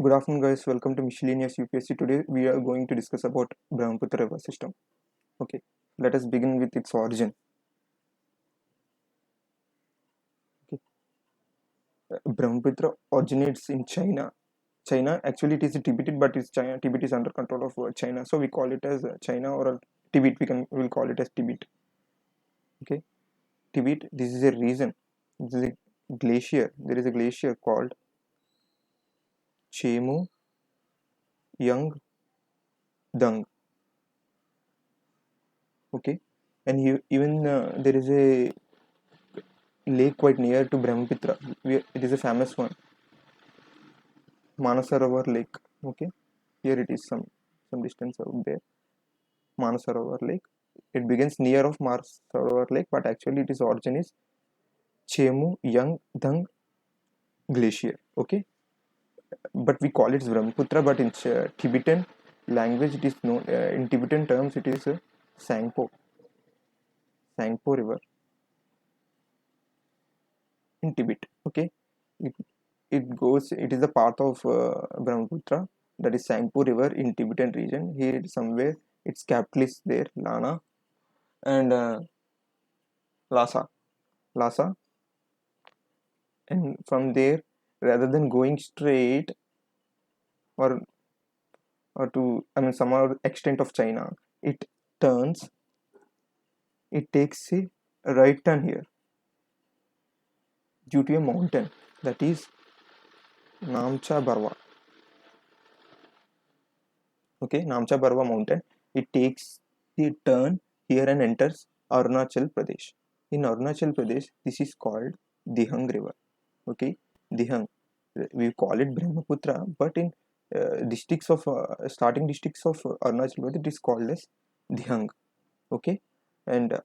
Good afternoon, guys. Welcome to Miscellaneous UPSC. Today we are going to discuss about Brahmaputra River system. Okay, let us begin with its origin. Okay. Brahmaputra originates in China. China actually it is Tibetan, but it's China. Tibet is under control of China, so we call it as China or Tibet. We will call it as Tibet. Okay, Tibet. This is a region. This is a glacier. There is a glacier called Chemu Yang Dang. Okay, and even there is a lake quite near to Brahmaputra. It is a famous one, Manasarovar Lake. Okay, here it is some distance out there, Manasarovar Lake. It begins near of Manasarovar Lake, but actually its origin is Chemu Yang Dang Glacier. Okay, but we call it Brahmaputra, but in Tibetan language it is known in Tibetan terms it is Sangpo Sangpo River in Tibet. Okay, it, it is a part of Brahmaputra, that is Sangpo River in Tibetan region. Here somewhere its capital is there, Lana, and Lhasa, Lhasa, and from there, rather than going straight or to some other extent of China, it turns, it takes a right turn here due to a mountain, that is Namcha Barwa. Okay, Namcha Barwa mountain. It takes the turn here and enters Arunachal Pradesh. In Arunachal Pradesh, this is called Dihang River. Okay, Dihang. We call it Brahmaputra, but in districts of starting districts of Arunachal Pradesh, it is called as Dihang. Okay, and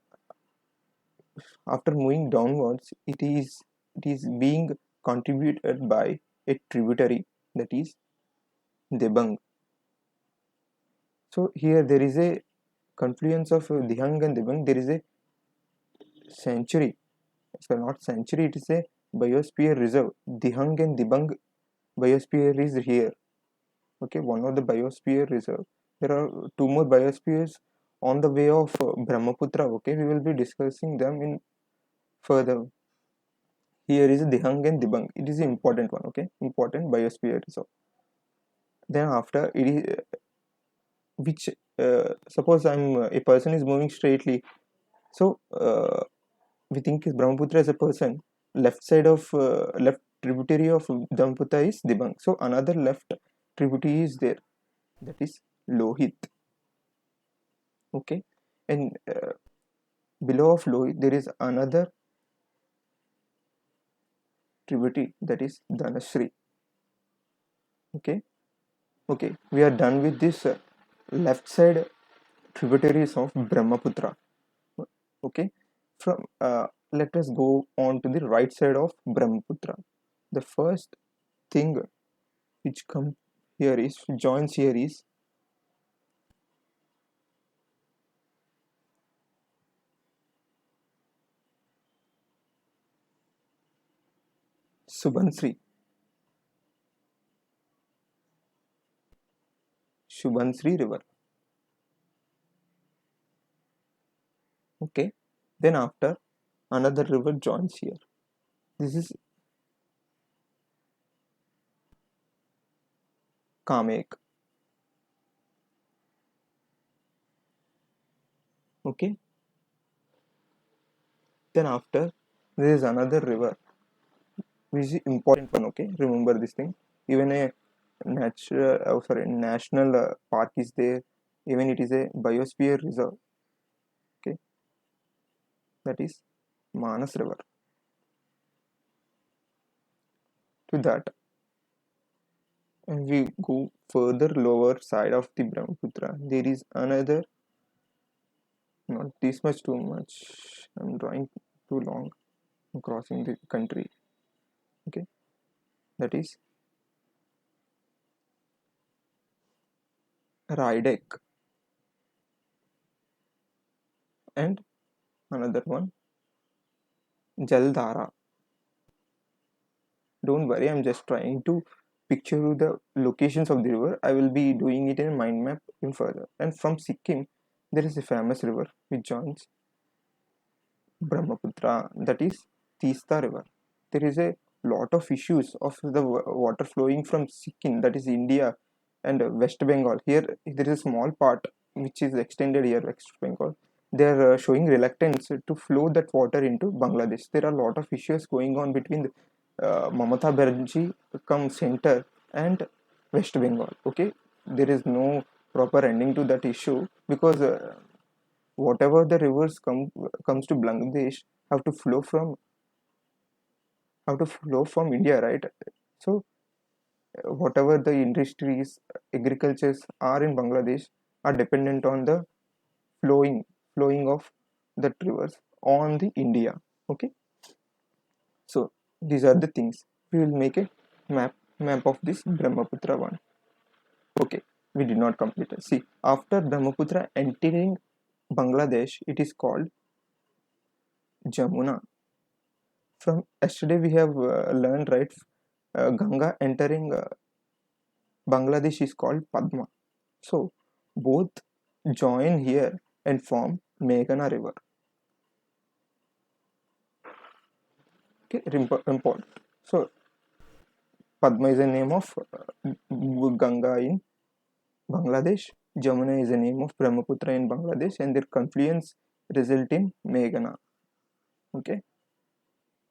after moving downwards, it is being contributed by a tributary, that is Debang. So here there is a confluence of Dihang and Debang. There is a sanctuary. So not sanctuary, it is a biosphere reserve. Dihang and Dibang biosphere is here. Okay, one of the biosphere reserve. There are two more biospheres on the way of Brahmaputra. Okay, we will be discussing them in further. Here is Dihang and Dibang. It is an important one. Okay, important biosphere reserve. Then after it is which suppose a person is moving straightly. So we think Brahmaputra as a person. Left side of left tributary of Brahmaputra is Dibang. So another left tributary is there, that is Lohit. Okay, and below of Lohit there is another tributary, that is Dhanasri. Okay, okay, we are done with this left side tributaries of Brahmaputra. Okay, from let us go on to the right side of Brahmaputra. The first thing which come here is joins here is Subansri. Subansri River. Okay, then after another river joins here. This is Kamek. Okay, then after there is another river which is important one. Okay, remember this thing. Even a national park is there. Even it is a biosphere reserve. Okay, that is Manas River. To that, and we go further lower side of the Brahmaputra. There is another, not this much too much. I'm drawing too long. I'm crossing the country. Okay, that is Raidek, and another one Jaldhara. Don't worry, I'm just trying to picture you the locations of the river. I will be doing it in a mind map in further. And from Sikkim, there is a famous river which joins Brahmaputra, that is Teesta River. There is a lot of issues of the water flowing from Sikkim, that is India, and West Bengal. Here, there is a small part which is extended here, West Bengal. They are showing reluctance to flow that water into Bangladesh. There are a lot of issues going on between Mamata Banerjee come center and West Bengal. Okay, there is no proper ending to that issue because whatever the rivers comes to Bangladesh have to flow from India, right? So whatever the industries, agricultures are in Bangladesh are dependent on the flowing of that rivers on the India. Okay, so these are the things. We will make a map of this Brahmaputra one. Okay, we did not complete it. See, after Brahmaputra entering Bangladesh, it is called Jamuna. From yesterday we have learned, right? Ganga entering Bangladesh is called Padma. So both join here and form Meghana River. Okay, important. So Padma is a name of Ganga in Bangladesh. Jamuna is a name of Brahmaputra in Bangladesh, and their confluence result in Meghana. Okay,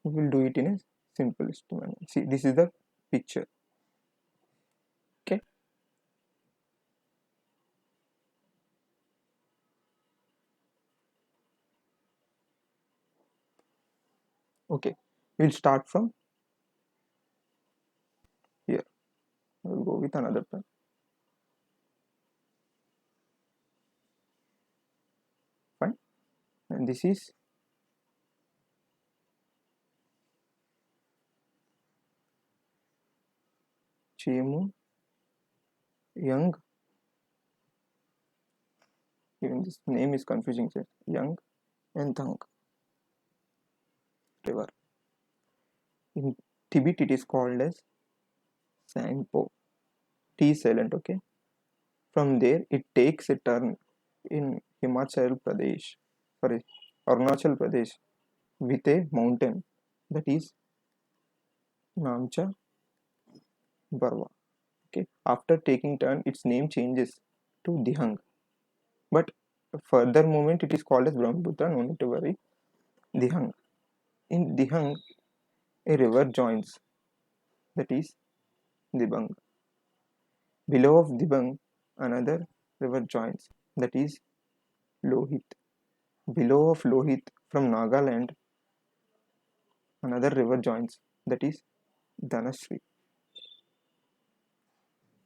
we will do it in a simplest manner. See, this is the picture. Okay, okay, we'll start from here. We'll go with another pen. Fine, and this is Chemu Young. Even this name is confusing. Young and Thang River. In Tibet, it is called as Sangpo. T silent. Okay. From there, it takes a turn in Himachal Pradesh, sorry, Arunachal Pradesh, with a mountain that is Namcha Barwa. Okay. After taking turn, its name changes to Dihang. But further movement, it is called as Brahmaputra. No need to worry. Dihang. In Dihang, a river joins, that is Dibang. Below of Dibang, another river joins, that is Lohit. Below of Lohit, from Nagaland, another river joins, that is Dhanasri.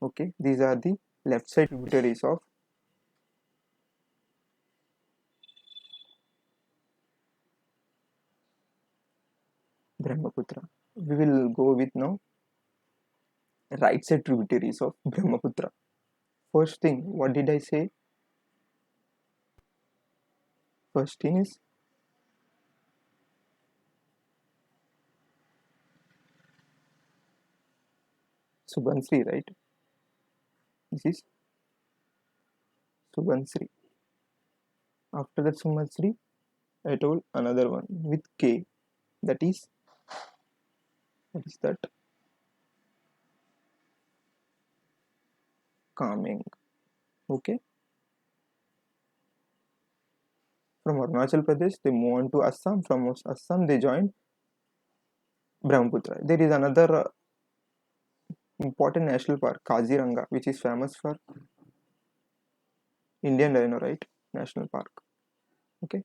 Okay, these are the left side tributaries of Brahmaputra. We will go with now right side tributaries of Brahmaputra. First thing, what did I say? First thing is Subansri, right? This is Subansri. After that Subansri, I told another one with K. That is, what is that? Calming. Okay. From Arunachal Pradesh, they move on to Assam. From Assam, they join Brahmaputra. There is another important national park, Kaziranga, which is famous for Indian rhino, right? National park. Okay.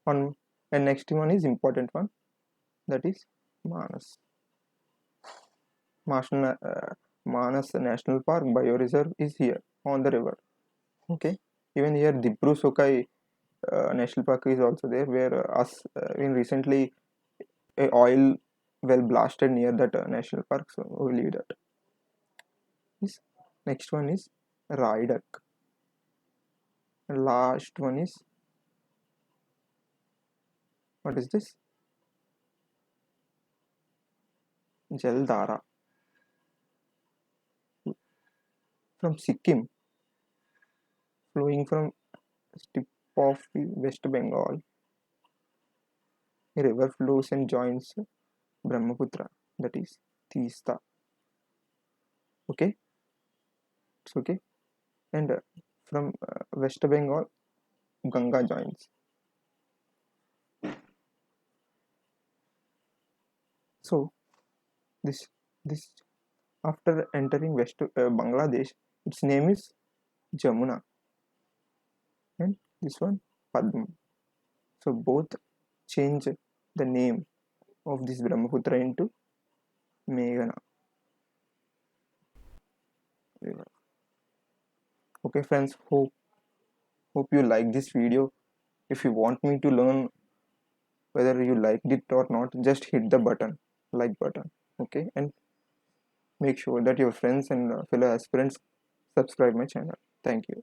On and next one is important one, that is Manas. Manas National Park Bioreserve is here on the river. Okay. Even here, Dibru Sokai National Park is also there, where in recently a oil well blasted near that national park. So we'll leave that. This next one is Raidak. Last one is, what is this? Jaldara. from Sikkim, flowing from tip of the West Bengal. A river flows and joins Brahmaputra, that is Teesta. Okay, it's okay. And from West Bengal, Ganga joins. So this this after entering West Bangladesh, its name is Jamuna, and this one Padma. So both change the name of this Brahmaputra into Meghana river. Okay, friends, hope you like this video. If you want me to learn whether you liked it or not, just hit the button, like button. Okay, and make sure that your friends and fellow aspirants subscribe my channel. Thank you.